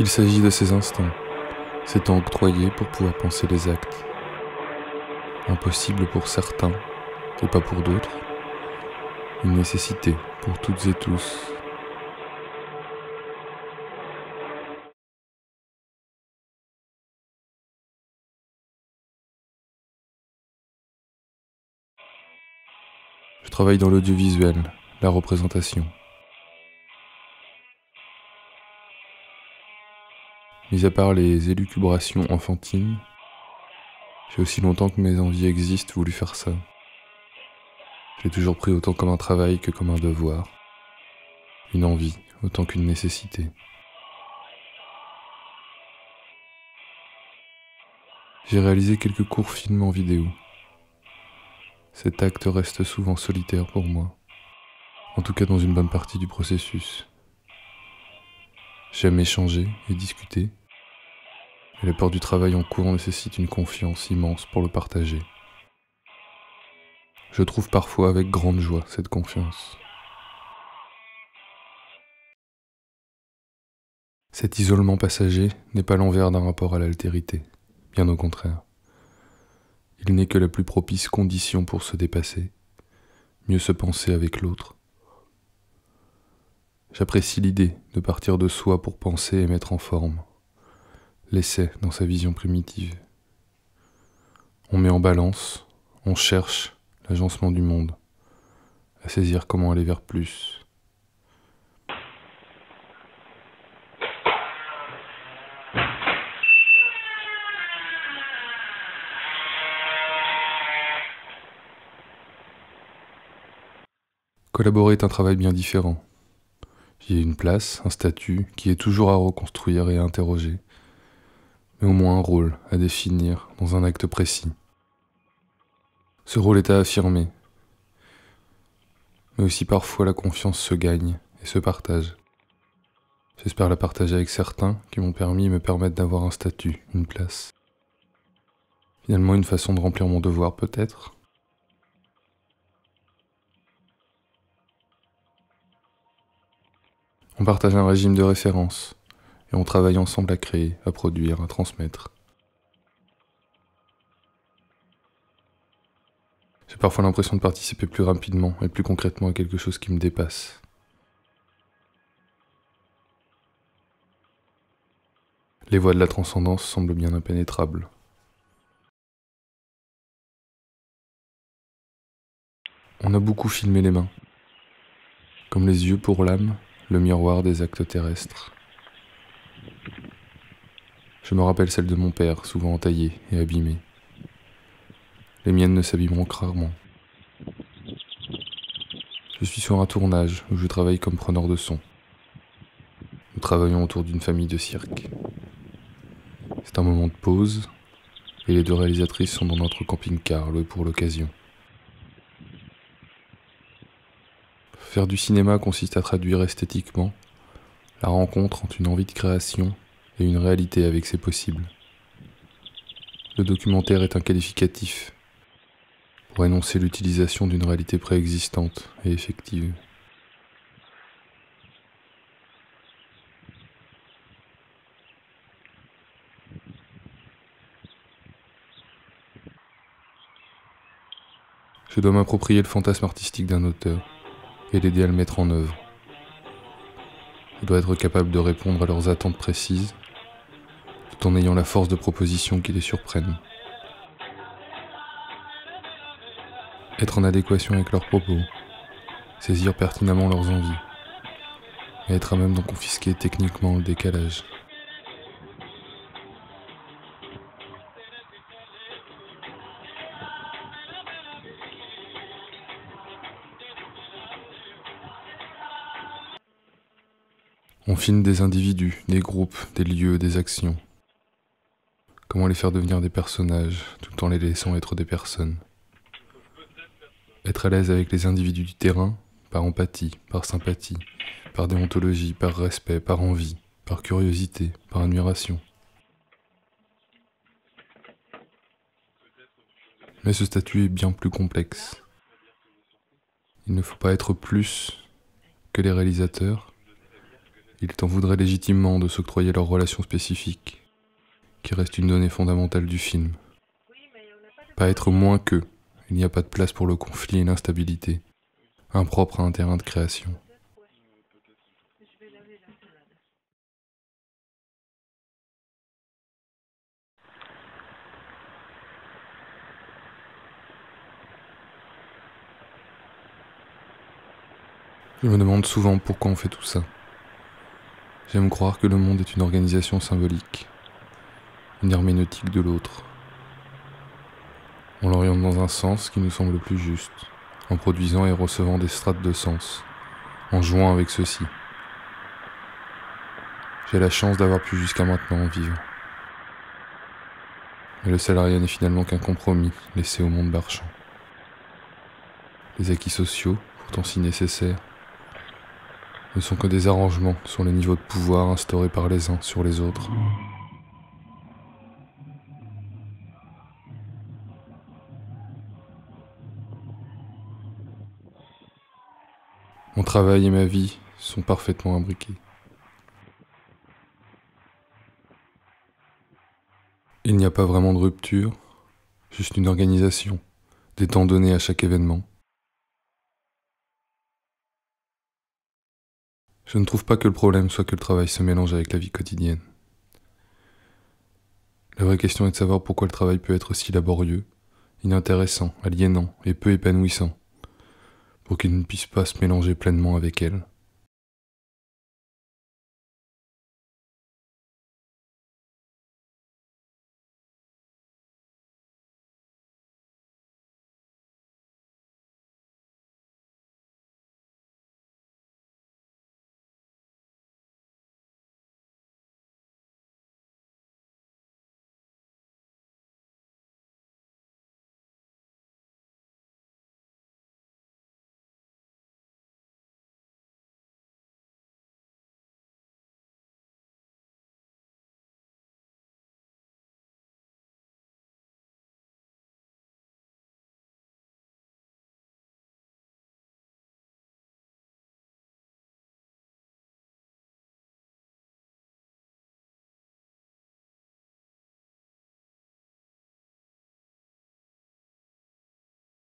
Il s'agit de ces instants, ces temps octroyés pour pouvoir penser les actes. Impossible pour certains, et pas pour d'autres. Une nécessité pour toutes et tous. Je travaille dans l'audiovisuel, la représentation. Mis à part les élucubrations enfantines, j'ai aussi longtemps que mes envies existent voulu faire ça. J'ai toujours pris autant comme un travail que comme un devoir. Une envie autant qu'une nécessité. J'ai réalisé quelques courts films en vidéo. Cet acte reste souvent solitaire pour moi, en tout cas dans une bonne partie du processus. J'aime échanger et discuter, et l'apport du travail en cours nécessite une confiance immense pour le partager. Je trouve parfois avec grande joie cette confiance. Cet isolement passager n'est pas l'envers d'un rapport à l'altérité, bien au contraire. Il n'est que la plus propice condition pour se dépasser, mieux se penser avec l'autre. J'apprécie l'idée de partir de soi pour penser et mettre en forme, l'essai dans sa vision primitive. On met en balance, on cherche l'agencement du monde, à saisir comment aller vers plus. Collaborer est un travail bien différent. J'y ai une place, un statut qui est toujours à reconstruire et à interroger, mais au moins un rôle à définir dans un acte précis. Ce rôle est à affirmer, mais aussi parfois la confiance se gagne et se partage. J'espère la partager avec certains qui m'ont permis et me permettent d'avoir un statut, une place. Finalement une façon de remplir mon devoir peut-être. On partage un régime de référence et on travaille ensemble à créer, à produire, à transmettre. J'ai parfois l'impression de participer plus rapidement et plus concrètement à quelque chose qui me dépasse. Les voies de la transcendance semblent bien impénétrables. On a beaucoup filmé les mains, comme les yeux pour l'âme, le miroir des actes terrestres. Je me rappelle celle de mon père, souvent entaillée et abîmée. Les miennes ne s'abîmeront que rarement. Je suis sur un tournage où je travaille comme preneur de son. Nous travaillons autour d'une famille de cirque. C'est un moment de pause, et les deux réalisatrices sont dans notre camping-car loué pour l'occasion. Faire du cinéma consiste à traduire esthétiquement la rencontre entre une envie de création et une réalité avec ses possibles. Le documentaire est un qualificatif pour énoncer l'utilisation d'une réalité préexistante et effective. Je dois m'approprier le fantasme artistique d'un auteur et l'aider à le mettre en œuvre. Je dois être capable de répondre à leurs attentes précises, tout en ayant la force de proposition qui les surprenne. Être en adéquation avec leurs propos, saisir pertinemment leurs envies, et être à même d'en confisquer techniquement le décalage. On filme des individus, des groupes, des lieux, des actions. Comment les faire devenir des personnages, tout en les laissant être des personnes. Être à l'aise avec les individus du terrain, par empathie, par sympathie, par déontologie, par respect, par envie, par curiosité, par admiration. Mais ce statut est bien plus complexe. Il ne faut pas être plus que les réalisateurs, Ils t'en voudraient légitimement de s'octroyer leurs relations spécifiques, qui restent une donnée fondamentale du film. Pas être moins qu'eux, il n'y a pas de place pour le conflit et l'instabilité, impropre à un terrain de création. Je me demande souvent pourquoi on fait tout ça. J'aime croire que le monde est une organisation symbolique, une herméneutique de l'autre. On l'oriente dans un sens qui nous semble plus juste, en produisant et recevant des strates de sens, en jouant avec ceux-ci. J'ai la chance d'avoir pu jusqu'à maintenant en vivre. Mais le salariat n'est finalement qu'un compromis laissé au monde marchand. Les acquis sociaux, pourtant si nécessaires, ne sont que des arrangements sur les niveaux de pouvoir instaurés par les uns sur les autres. Mon travail et ma vie sont parfaitement imbriqués. Il n'y a pas vraiment de rupture, juste une organisation, des temps donnés à chaque événement. Je ne trouve pas que le problème soit que le travail se mélange avec la vie quotidienne. La vraie question est de savoir pourquoi le travail peut être si laborieux, inintéressant, aliénant et peu épanouissant, pour qu'il ne puisse pas se mélanger pleinement avec elle.